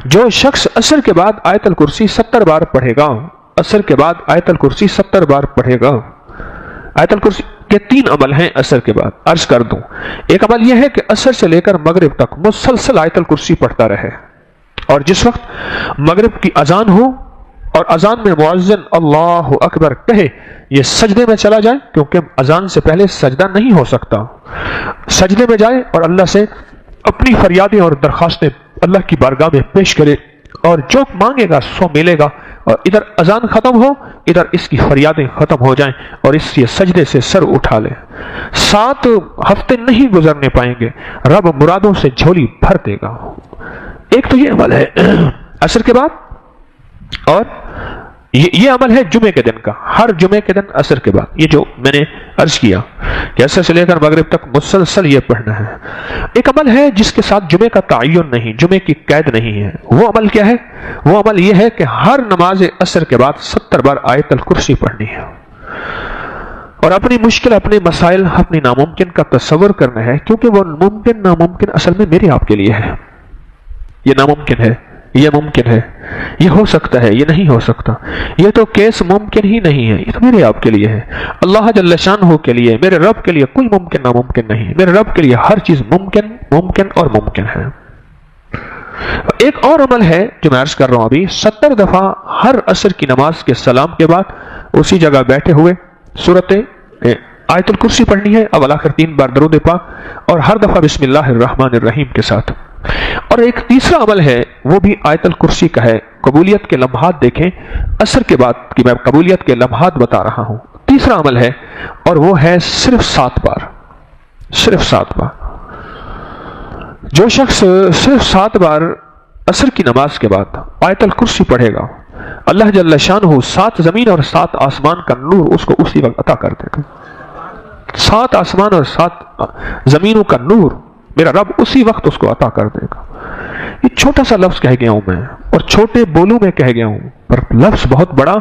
جو شخص عصر کے بعد آیت الکرسی 70 بار پڑھے گا، عصر کے بعد آیت الکرسی 70 بار پڑھے گا۔ آیت الکرسی کے 3 عمل ہیں عصر کے بعد، عرض کر دوں۔ ایک عمل یہ ہے کہ عصر سے لے کر مغرب تک مسلسل آیت الکرسی پڑھتا رہے، اور جس وقت مغرب کی اذان ہو اور اذان میں مؤذن اللہ اکبر کہے، یہ سجدے میں چلا جائے، کیونکہ اذان سے پہلے سجدہ نہیں ہو سکتا، سجدے میں جائے اور اللہ سے اپنی فریادیں اور درخواستیں اللہ کی بارگاہ میں پیش کرے، اور جو مانگے گا سو ملے گا، اور ادھر اذان ختم ہو، ادھر اس کی فریادیں ختم ہو جائیں، اور اس یہ سجدے سے سر اٹھا لے۔ 7 ہفتے نہیں گزرنے پائیں گے، رب مرادوں سے جھولی بھر دے گا۔ ایک تو یہ عمل ہے عصر کے بعد، اور یہ عمل ہے جمعے کے دن کا، ہر جمعے کے دن عصر کے بعد، یہ جو میں نے عرض کیا کہ عصر سے لے کر مغرب تک مسلسل یہ پڑھنا ہے۔ ایک عمل ہے جس کے ساتھ جمعے کا تعین نہیں، جمعے کی قید نہیں ہے۔ وہ عمل کیا ہے؟ وہ عمل یہ ہے کہ ہر نماز عصر کے بعد 70 بار آیت الکرسی پڑھنی ہے، اور اپنی مشکل، اپنے مسائل، اپنی ناممکن کا تصور کرنا ہے، کیونکہ وہ ممکن ناممکن اصل میں میرے آپ کے لیے ہے۔ یہ ناممکن ہے، یہ ممکن ہے، یہ ہو سکتا ہے، یہ نہیں ہو سکتا، یہ تو کیس ممکن ہی نہیں ہے، یہ تو میرے آپ کے لیے ہے۔ اللہ جل شانہ کے لیے، میرے رب کے لیے کوئی ممکن ناممکن نہیں، میرے رب کے لیے ہر چیز ممکن، ممکن اور ممکن ہے۔ ایک اور عمل ہے جو میں عرض کر رہا ہوں ابھی، 70 دفعہ ہر عصر کی نماز کے سلام کے بعد اسی جگہ بیٹھے ہوئے سورت آیت الکرسی پڑھنی ہے، اول آخر 3 بار درود پاک، اور ہر دفعہ بسم اللہ الرحمن الرحیم کے ساتھ۔ اور ایک تیسرا عمل ہے، وہ بھی آیت الکرسی کا ہے، قبولیت کے لمحات دیکھیں، عصر کے بعد کی میں قبولیت کے لمحات بتا رہا ہوں۔ تیسرا عمل ہے، اور وہ ہے صرف 7 بار، صرف 7 بار۔ جو شخص صرف 7 بار عصر کی نماز کے بعد آیت الکرسی پڑھے گا، اللہ جل شانہ 7 زمین اور 7 آسمان کا نور اس کو اسی وقت عطا کر دے گا۔ 7 آسمان اور 7 زمینوں کا نور میرا رب اسی وقت اس کو عطا کر دے گا۔ یہ چھوٹا سا لفظ کہہ گیا ہوں میں، اور چھوٹے بولوں میں کہہ گیا ہوں، پر لفظ بہت بڑا،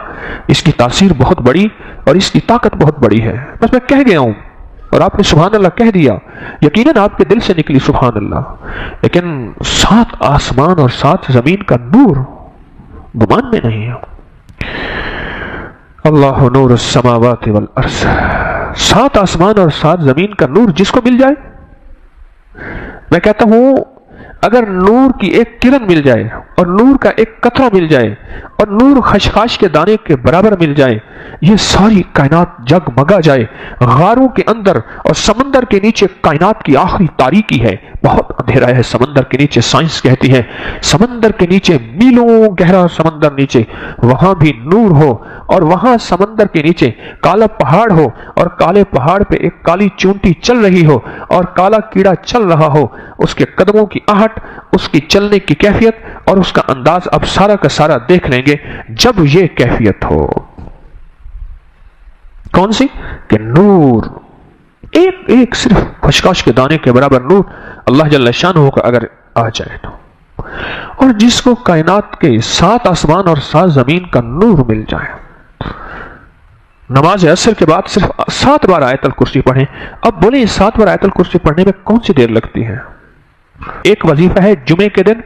اس کی تاثیر بہت بڑی، اور اس کی طاقت بہت بڑی ہے۔ بس میں کہہ گیا ہوں، اور آپ نے سبحان اللہ کہہ دیا، یقیناً آپ کے دل سے نکلی سبحان اللہ، لیکن 7 آسمان اور 7 زمین کا نور گمان میں نہیں ہے۔ اللہ نور السماوات والارض، 7 آسمان اور 7 زمین کا نور جس کو مل جائے، میں کہتا ہوں اگر نور کی ایک کرن مل جائے، اور نور کا ایک قطرہ مل جائے، اور نور خشخاش کے دانے کے برابر مل جائے، یہ ساری کائنات جگمگا جائے۔ غاروں کے اندر اور سمندر کے نیچے کائنات کی آخری تاریکی ہے، بہت اندھیرا ہے سمندر کے نیچے، سائنس کہتی ہے سمندر کے نیچے میلوں گہرا سمندر نیچے، وہاں بھی نور ہو، اور وہاں سمندر کے نیچے کالا پہاڑ ہو، اور کالے پہاڑ پہ ایک کالی چونٹی چل رہی ہو، اور کالا کیڑا چل رہا ہو، اس کے قدموں کی آہٹ، اس کی چلنے کی کیفیت اور اس کا انداز اب سارا کا سارا دیکھ لیں گے جب یہ کیفیت ہو۔ کون سی؟ کہ نور، ایک ایک صرف خشخاش کے دانے کے برابر نور اللہ جل شانہ کا اگر آ جائے تو، اور جس کو کائنات کے 7 آسمان اور 7 زمین کا نور مل جائے، نماز عصر کے بعد صرف 7 بار آیت الکرسی پڑھیں۔ اب بولیں 7 بار آیت الکرسی پڑھنے میں کون سی دیر لگتی ہے؟ ایک وظیفہ ہے، جمعے کے دن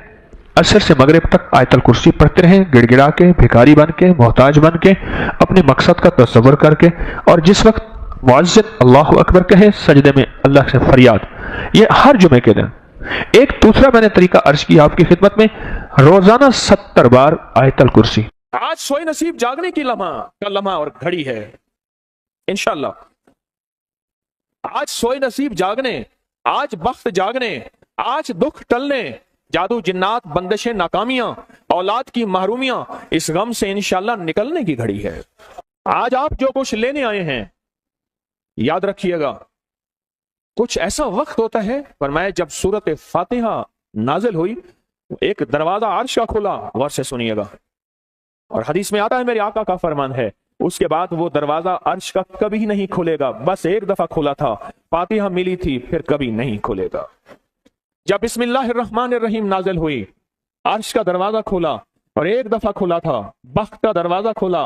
عصر سے مغرب تک آیت الکرسی پڑھتے رہیں، گڑ گڑا کے، بھکاری بن کے، محتاج بن کے، اپنے مقصد کا تصور کر کے، اور جس وقت مؤذن اللہ اکبر کہے، سجدے میں اللہ سے فریاد، یہ ہر جمعے کے دن۔ ایک دوسرا میں نے طریقہ عرض کیا آپ کی خدمت میں، روزانہ 70 بار آیت الکرسی۔ آج سوئے نصیب جاگنے کی لمحہ اور گھڑی ہے انشاءاللہ۔ آج سوئے نصیب جاگنے، آج بخت جاگنے، آج دکھ ٹلنے، جادو جنات بندشیں ناکامیاں، اولاد کی محرومیاں، اس غم سے انشاءاللہ نکلنے کی گھڑی ہے۔ آج آپ جو کچھ لینے آئے ہیں، یاد رکھیے گا کچھ ایسا وقت ہوتا ہے، فرمایا جب سورت فاتحہ نازل ہوئی ایک دروازہ عرش کا کھلا، غور سے سنیے گا، اور حدیث میں آتا ہے میرے آقا کا فرمان ہے، اس کے بعد وہ دروازہ عرش کا کبھی نہیں کھلے گا، بس ایک دفعہ کھلا تھا، فاتحہ ملی تھی، پھر کبھی نہیں کھلے گا۔ جب بسم اللہ الرحمن الرحیم نازل ہوئی، عرش کا دروازہ کھولا، اور ایک دفعہ کھلا تھا، بخت کا دروازہ کھولا،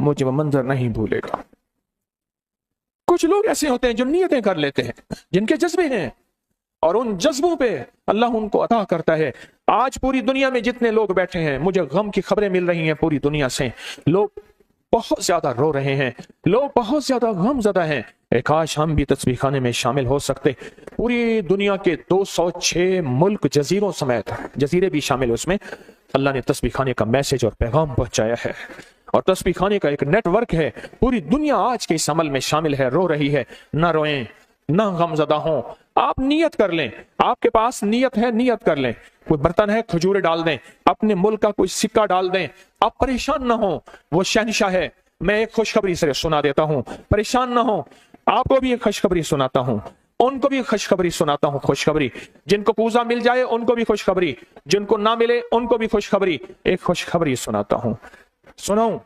مجھے وہ منظر نہیں بھولے گا۔ کچھ لوگ ایسے ہوتے ہیں جو نیتیں کر لیتے ہیں، جن کے جذبے ہیں، اور ان جذبوں پہ اللہ ان کو عطا کرتا ہے۔ آج پوری دنیا میں جتنے لوگ بیٹھے ہیں، مجھے غم کی خبریں مل رہی ہیں پوری دنیا سے، لوگ بہت زیادہ رو رہے ہیں، لوگ بہت زیادہ غم زدہ ہیں۔ کاش ہم بھی تسبیح خانے میں شامل ہو سکتے۔ پوری دنیا کے 206 ملک جزیروں سمیت، جزیرے بھی شامل اس میں، اللہ نے تسبیح خانے کا میسج اور پیغام پہنچایا ہے، اور تسبیح خانے کا ایک نیٹ ورک ہے۔ پوری دنیا آج کے اس عمل میں شامل ہے، رو رہی ہے۔ نہ روئیں، نہ غم زدہ ہوں، آپ نیت کر لیں، آپ کے پاس نیت ہے، نیت کر لیں۔ کوئی برتن ہے، کھجورے ڈال دیں، اپنے ملک کا کوئی سکہ ڈال دیں، آپ پریشان نہ ہوں، وہ شہنشاہ ہے۔ میں ایک خوشخبری سے سنا دیتا ہوں، پریشان نہ ہوں، آپ کو بھی ایک خوشخبری سناتا ہوں، ان کو بھی خوشخبری سناتا ہوں۔ خوشخبری، جن کو پوزا مل جائے ان کو بھی خوشخبری، جن کو نہ ملے ان کو بھی خوشخبری۔ ایک خوشخبری سناتا ہوں، سناؤں؟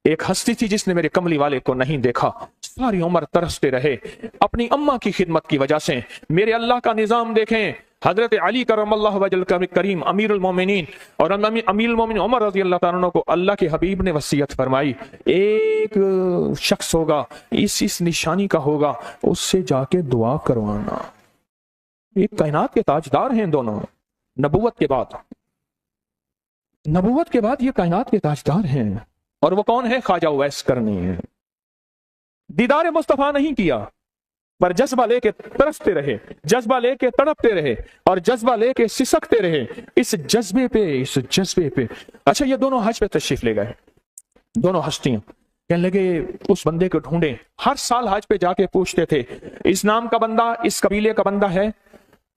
ایک ہستی تھی جس نے میرے کملی والے کو نہیں دیکھا، ساری عمر ترستے رہے اپنی اماں کی خدمت کی وجہ سے۔ میرے اللہ کا نظام دیکھیں، حضرت علی کرم اللہ وجل کریم امیر المومنین، اور امیر المومنین عمر رضی اللہ تعالیٰ عنہ کو اللہ کے حبیب نے وصیت فرمائی، ایک شخص ہوگا، اس نشانی کا ہوگا، اس سے جا کے دعا کروانا۔ ایک کائنات کے تاجدار ہیں دونوں، نبوت کے بعد یہ کائنات کے تاجدار ہیں، اور وہ کون ہے؟ خواجہ اویس کرنی ہے۔ دیدار مصطفیٰ نہیں کیا، پر جذبہ لے کے ترستے رہے، جذبہ لے کے تڑپتے رہے، اور جذبہ لے کے سسکتے رہے، اس جذبے پہ۔ اچھا، یہ دونوں حج پہ تشریف لے گئے، دونوں ہستیاں کہنے لگے اس بندے کو ڈھونڈیں۔ ہر سال حج پہ جا کے پوچھتے تھے، اس نام کا بندہ، اس قبیلے کا بندہ ہے؟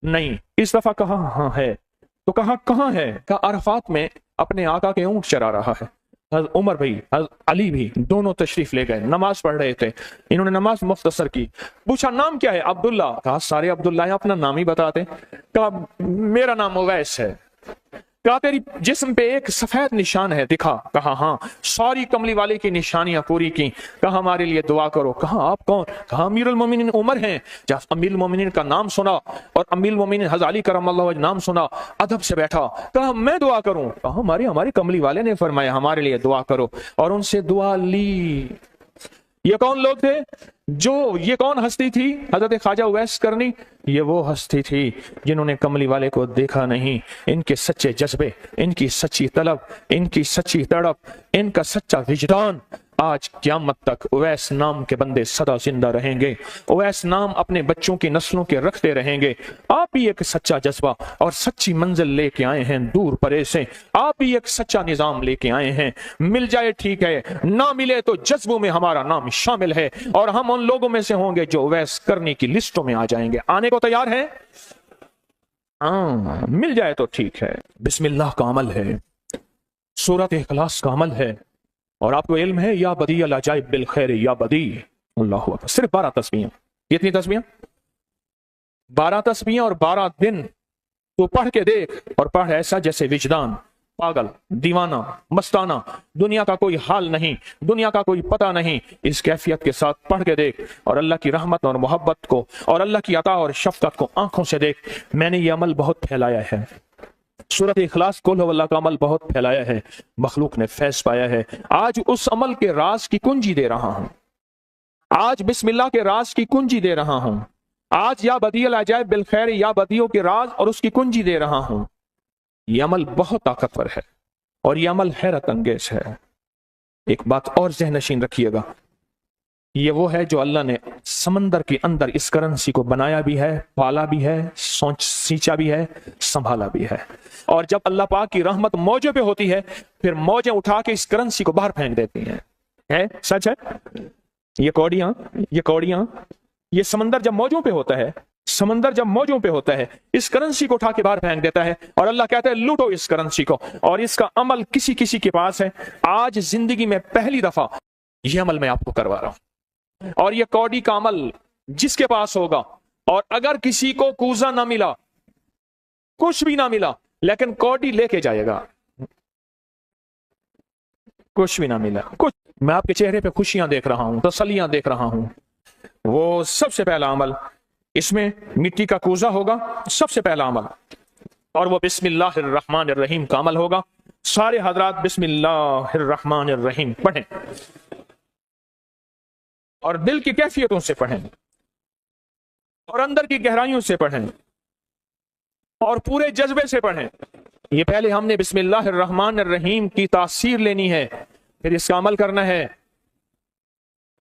نہیں۔ اس دفعہ کہا ہاں ہے، تو کہا کہاں ہے؟ کہا عرفات میں اپنے آقا کے اونٹ چرا رہا ہے۔ حضرت عمر بھی، حضرت علی بھی، دونوں تشریف لے گئے، نماز پڑھ رہے تھے، انہوں نے نماز مختصر کی، پوچھا نام کیا ہے؟ عبداللہ۔ کہا سارے عبداللہ ہیں، اپنا نام ہی بتاتے۔ کہا میرا نام اویس ہے۔ کہا تیری جسم پہ ایک سفید نشان ہے، دکھا۔ کہا ہاں۔ ساری کملی والے کی نشانیاں پوری کی۔ کہا ہمارے لیے دعا کرو۔ کہا آپ کون؟ کہا امیر المومنین عمر ہیں۔ جب امیر المومنین کا نام سنا اور امیر المومنین حضرت علی کرم اللہ وجہ نام سنا، ادب سے بیٹھا۔ کہا میں دعا کروں؟ کہا ہمارے کملی والے نے فرمایا ہمارے لیے دعا کرو، اور ان سے دعا لی۔ یہ کون لوگ تھے؟ یہ کون ہستی تھی؟ حضرت خواجہ اویس کرنی۔ یہ وہ ہستی تھی جنہوں نے کملی والے کو دیکھا نہیں، ان کے سچے جذبے، ان کی سچی طلب، ان کی سچی تڑپ، ان کا سچا وجدان، آج قیامت تک اویس نام کے بندے سدا زندہ رہیں گے، اویس نام اپنے بچوں کی نسلوں کے رکھتے رہیں گے۔ آپ بھی ایک سچا جذبہ اور سچی منزل لے کے آئے ہیں دور پرے سے، آپ بھی ایک سچا نظام لے کے آئے ہیں، مل جائے ٹھیک ہے، نہ ملے تو جذبوں میں ہمارا نام شامل ہے، اور ہم ان لوگوں میں سے ہوں گے جو اویس کرنے کی لسٹوں میں آ جائیں گے۔ آنے کو تیار ہیں؟ مل جائے تو ٹھیک ہے۔ بسم اللہ کا عمل ہے، سورۃ اخلاص کا عمل ہے، اور آپ کو علم ہے یا بدیع العجائب بالخیر یا بدیع۔ اللہ اکبر۔ صرف 12 تسبیحیں۔ کتنی تسبیحیں؟ 12 تسبیحیں، اور 12 دن تو پڑھ کے دیکھ، اور پڑھ ایسا جیسے وجدان پاگل، دیوانہ، مستانہ، دنیا کا کوئی حال نہیں، دنیا کا کوئی پتہ نہیں، اس کیفیت کے ساتھ پڑھ کے دیکھ، اور اللہ کی رحمت اور محبت کو اور اللہ کی عطا اور شفقت کو آنکھوں سے دیکھ۔ میں نے یہ عمل بہت پھیلایا ہے، سورۃ اخلاص قل هو اللہ کا عمل بہت پھیلایا ہے، مخلوق نے فیض پایا ہے۔ آج اس عمل کے راز کی کنجی دے رہا ہوں، آج بسم اللہ کے راز کی کنجی دے رہا ہوں، آج یا بدیع العجائب بالخیر یا بدیع کے راز اور اس کی کنجی دے رہا ہوں۔ یہ عمل بہت طاقتور ہے، اور یہ عمل حیرت انگیز ہے۔ ایک بات اور ذہن نشین رکھیے گا، یہ وہ ہے جو اللہ نے سمندر کے اندر اس کرنسی کو بنایا بھی ہے، پالا بھی ہے، سینچا بھی ہے، سنبھالا بھی ہے، اور جب اللہ پاک کی رحمت موجوں پہ ہوتی ہے، پھر موجیں اٹھا کے اس کرنسی کو باہر پھینک دیتی ہیں۔ ہے سچ ہے؟ یہ کوڑیاں، یہ سمندر جب موجوں پہ ہوتا ہے، سمندر جب موجوں پہ ہوتا ہے، اس کرنسی کو اٹھا کے باہر پھینک دیتا ہے، اور اللہ کہتا ہے لوٹو اس کرنسی کو، اور اس کا عمل کسی کسی کے پاس ہے۔ آج زندگی میں پہلی دفعہ یہ عمل میں آپ کو کروا رہا ہوں، اور یہ کوڑی کا عمل جس کے پاس ہوگا، اور اگر کسی کو کوزہ نہ ملا، کچھ بھی نہ ملا، لیکن کوڑی لے کے جائے گا، کچھ بھی نہ ملا، کچھ، میں آپ کے چہرے پہ خوشیاں دیکھ رہا ہوں، تسلیاں دیکھ رہا ہوں، وہ سب سے پہلا عمل، اس میں مٹی کا کوزہ ہوگا، سب سے پہلا عمل، اور وہ بسم اللہ الرحمن الرحیم کا عمل ہوگا، سارے حضرات بسم اللہ الرحمن الرحیم پڑھیں، اور دل کی کیفیتوں سے پڑھیں، اور اندر کی گہرائیوں سے پڑھیں، اور پورے جذبے سے پڑھیں۔ یہ پہلے ہم نے بسم اللہ الرحمن الرحیم کی تاثیر لینی ہے، پھر اس کا عمل کرنا ہے۔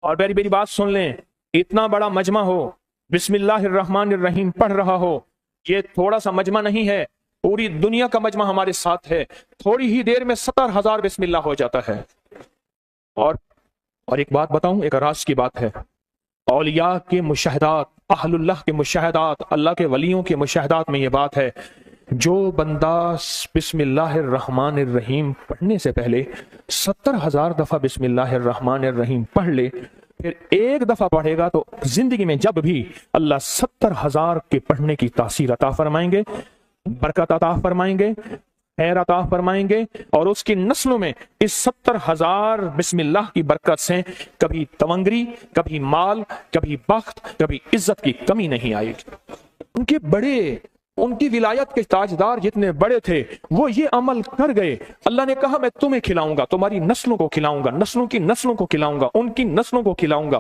اور میری بات سن لیں، اتنا بڑا مجمع ہو، بسم اللہ الرحمن الرحیم پڑھ رہا ہو، یہ تھوڑا سا مجمع نہیں ہے، پوری دنیا کا مجمع ہمارے ساتھ ہے، تھوڑی ہی دیر میں 70,000 بسم اللہ ہو جاتا ہے۔ اور ایک بات بتاؤں، ایک راز کی بات ہے، اولیاء کے مشاہدات، اہل اللہ کے مشاہدات، اللہ کے ولیوں کے مشاہدات میں یہ بات ہے، جو بندہ بسم اللہ الرحمن الرحیم پڑھنے سے پہلے 70,000 دفعہ بسم اللہ الرحمن الرحیم پڑھ لے، پھر ایک دفعہ پڑھے گا تو زندگی میں جب بھی اللہ 70,000 کے پڑھنے کی تاثیر عطا فرمائیں گے، برکت عطا فرمائیں گے، خیر عطا فرمائیں گے، اور اس کی نسلوں میں اس 70,000 بسم اللہ کی برکت سے کبھی تونگری، کبھی مال، کبھی بخت، کبھی عزت کی کمی نہیں آئے گی۔ ان کی ولایت کے تاجدار جتنے بڑے تھے وہ یہ عمل کر گئے، اللہ نے کہا میں تمہیں کھلاؤں گا، تمہاری نسلوں کو کھلاؤں گا، نسلوں کی نسلوں کو کھلاؤں گا، ان کی نسلوں کو کھلاؤں گا،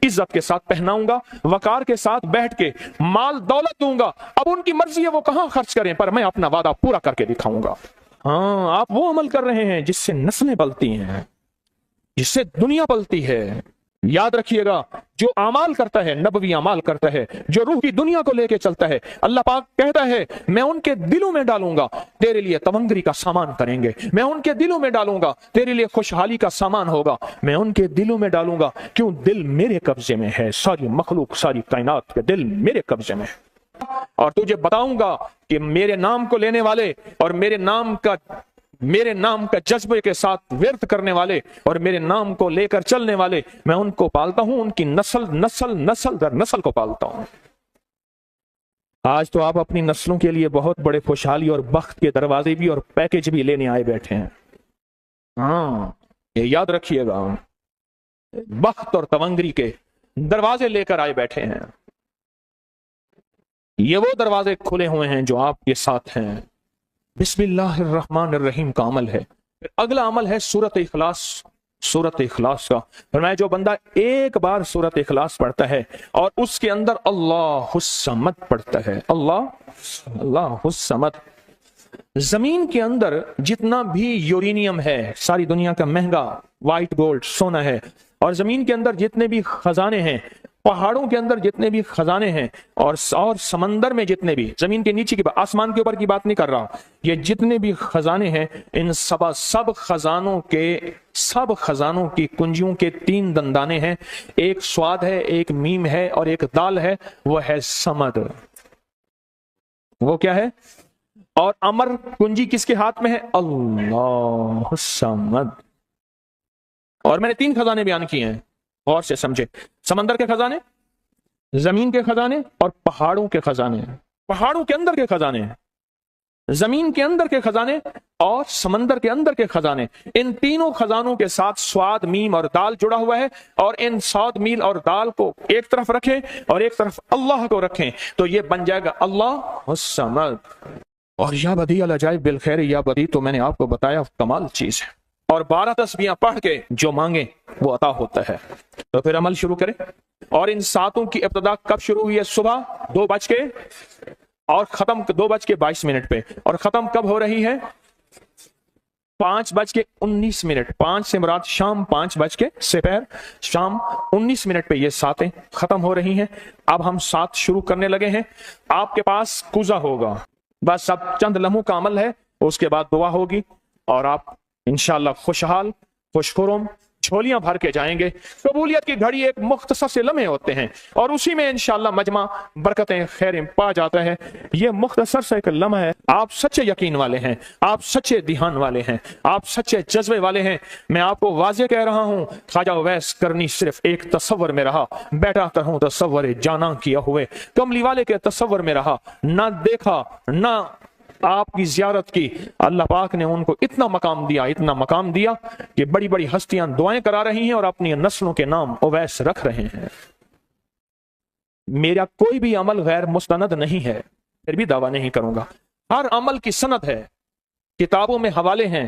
عزت کے ساتھ پہناؤں گا، وقار کے ساتھ بیٹھ کے مال دولت دوں گا۔ اب ان کی مرضی ہے وہ کہاں خرچ کریں، پر میں اپنا وعدہ پورا کر کے دکھاؤں گا۔ ہاں، آپ وہ عمل کر رہے ہیں جس سے نسلیں پلتی ہیں، جس سے دنیا پلتی ہے۔ یاد رکھیے گا، جو اعمال کرتا ہے، نبوی اعمال کرتا ہے، جو روح کی دنیا کو لے کے چلتا ہے، اللہ پاک کہتا ہے میں ان کے دلوں میں ڈالوں گا، تیرے لیے تونگری کا سامان کریں گے، میں ان کے دلوں میں ڈالوں گا، تیرے لیے خوشحالی کا سامان ہوگا، میں ان کے دلوں میں ڈالوں گا، کیوں؟ دل میرے قبضے میں ہے، ساری مخلوق، ساری کائنات کے دل میرے قبضے میں ہے۔ اور تجھے بتاؤں گا کہ میرے نام کو لینے والے اور میرے نام کا جذبے کے ساتھ ورد کرنے والے اور میرے نام کو لے کر چلنے والے، میں ان کو پالتا ہوں، ان کی نسل در نسل کو پالتا ہوں۔ آج تو آپ اپنی نسلوں کے لیے بہت بڑے خوشحالی اور بخت کے دروازے بھی اور پیکج بھی لینے آئے بیٹھے ہیں۔ ہاں، یہ یاد رکھیے گا، بخت اور تونگری کے دروازے لے کر آئے بیٹھے ہیں۔ یہ وہ دروازے کھلے ہوئے ہیں جو آپ کے ساتھ ہیں۔ بسم اللہ الرحمن الرحیم کا عمل ہے۔ پھر اگلا عمل ہے سورۃ اخلاص، سورۃ اخلاص کا۔ فرمایا جو بندہ ایک بار سورۃ اخلاص پڑھتا ہے اور اس کے اندر اللہ الصمد پڑھتا ہے، اللہ الصمد، زمین کے اندر جتنا بھی یورینیم ہے، ساری دنیا کا مہنگا وائٹ گولڈ سونا ہے، اور زمین کے اندر جتنے بھی خزانے ہیں، پہاڑوں کے اندر جتنے بھی خزانے ہیں، اور سمندر میں جتنے بھی، زمین کے نیچے کی بات، آسمان کے اوپر کی بات نہیں کر رہا، یہ جتنے بھی خزانے ہیں، ان سب خزانوں کی کنجیوں کے 3 دندانے ہیں، ایک سواد ہے، ایک میم ہے، اور ایک دال ہے، وہ ہے سمد۔ وہ کیا ہے؟ اور امر کنجی کس کے ہاتھ میں ہے؟ اللہ الصمد۔ اور میں نے 3 خزانے بیان کیے ہیں، اور سے سمجھے، سمندر کے خزانے، زمین کے خزانے، اور پہاڑوں کے خزانے، پہاڑوں کے اندر کے خزانے، زمین کے اندر کے خزانے، اور سمندر کے اندر کے خزانے۔ ان تینوں خزانوں کے ساتھ سواد، میم اور دال جڑا ہوا ہے، اور ان سواد، میم اور دال کو ایک طرف رکھیں اور ایک طرف اللہ کو رکھیں تو یہ بن جائے گا اللہ الصمد۔ اور یا بدیع العجائب بالخیر، یا بدیع تو میں نے آپ کو بتایا کمال چیز ہے، اور 12 تسبیحاں پڑھ کے جو مانگے وہ عطا ہوتا ہے۔ تو پھر عمل شروع کریں۔ اور ان ساتوں کی ابتدا کب شروع ہوئی ہے؟ صبح 2 بج کے اور ختم 2:22 پہ، اور ختم کب ہو رہی ہے؟ 5:19۔ 5 سے مراد شام 5 بج کے، سپہر شام 19 پہ یہ ساتیں ختم ہو رہی ہیں۔ اب ہم 7 شروع کرنے لگے ہیں۔ آپ کے پاس کوزہ ہوگا، بس اب چند لمحوں کا عمل ہے، اس کے بعد دعا ہوگی، اور آپ انشاءاللہ خوشحال، خوشخرم، جھولیاں بھر کے جائیں گے۔ قبولیت کی گھڑی ایک مختصر سے لمحے ہوتے ہیں، اور اسی میں انشاءاللہ مجمع برکتیں، خیریں پا جاتا ہے۔ یہ مختصر سے ایک لمحہ ہے۔ آپ سچے یقین والے ہیں، آپ سچے دھیان والے ہیں، آپ سچے جذبے والے ہیں، میں آپ کو واضح کہہ رہا ہوں، خواجہ اویس کرنی صرف ایک تصور میں رہا، بیٹھا ہوں تصور جانا کیا ہوئے، کملی والے کے تصور میں رہا، نہ دیکھا نہ آپ کی زیارت کی۔ اللہ پاک نے ان کو اتنا مقام دیا کہ بڑی بڑی ہستیاں دعائیں کرا رہی ہیں اور اپنی نسلوں کے نام اویس رکھ رہے ہیں۔ میرا کوئی بھی عمل غیر مستند نہیں ہے، پھر بھی دعویٰ نہیں کروں گا، ہر عمل کی سند ہے، کتابوں میں حوالے ہیں،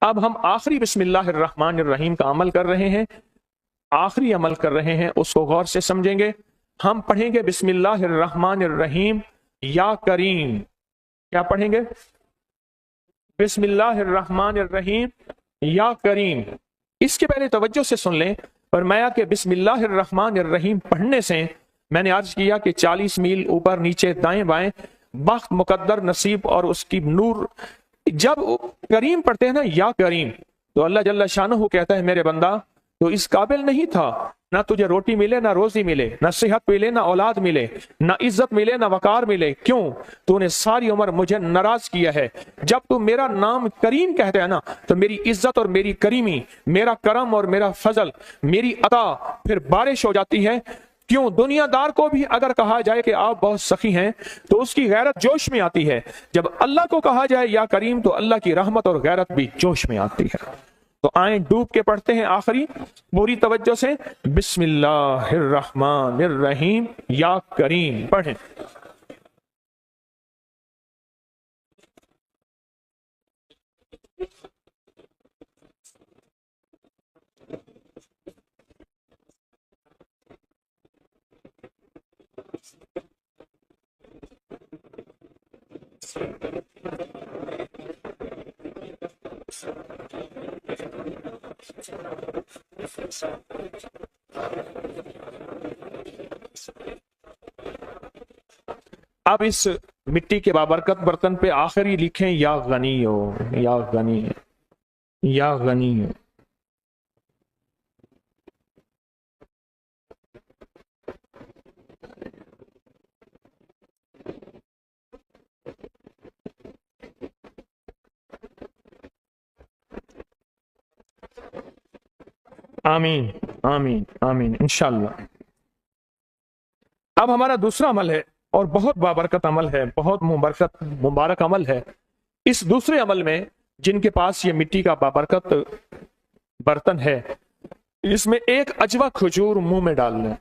اب ہم آخری بسم اللہ الرحمن الرحیم کا عمل کر رہے ہیں، آخری عمل کر رہے ہیں، اس کو غور سے سمجھیں گے۔ ہم پڑھیں گے بسم اللہ الرحمن الرحیم یا کریم۔ کیا پڑھیں گے؟ بسم اللہ الرحمن الرحیم یا کریم۔ اس کے پہلے توجہ سے سن لیں، فرمایا کہ بسم اللہ الرحمن الرحیم پڑھنے سے، میں نے عرض کیا کہ 40 میل اوپر نیچے دائیں بائیں بخت، مقدر، نصیب اور اس کی نور۔ جب کریم پڑھتے ہیں نا، یا کریم، تو اللہ جل شانہ کہتا ہے میرے بندہ تو اس قابل نہیں تھا، نہ تجھے روٹی ملے، نہ روزی ملے، نہ صحت ملے، نہ اولاد ملے، نہ عزت ملے، نہ وقار ملے۔ کیوں؟ تو نے ساری عمر مجھے ناراض کیا ہے۔ جب تو میرا نام کریم کہتے ہیں نا، تو میری عزت اور میری کریمی، میرا کرم اور میرا فضل، میری عطا پھر بارش ہو جاتی ہے۔ کیوں؟ دنیا دار کو بھی اگر کہا جائے کہ آپ بہت سخی ہیں تو اس کی غیرت جوش میں آتی ہے، جب اللہ کو کہا جائے یا کریم تو اللہ کی رحمت اور غیرت بھی جوش میں آتی ہے۔ تو آئیں ڈوب کے پڑھتے ہیں آخری پوری توجہ سے، بسم اللہ الرحمن الرحیم یا کریم پڑھیں۔ اب اس مٹی کے بابرکت برتن پہ آخری لکھیں یا غنی ہو، یا غنی، یا غنی۔ آمین آمین آمین انشاءاللہ۔ اب ہمارا دوسرا عمل ہے اور بہت بابرکت عمل ہے، بہت مبارک عمل ہے۔ اس دوسرے عمل میں جن کے پاس یہ مٹی کا بابرکت برتن ہے، اس میں ایک اجوا کھجور منہ میں ڈال لیں۔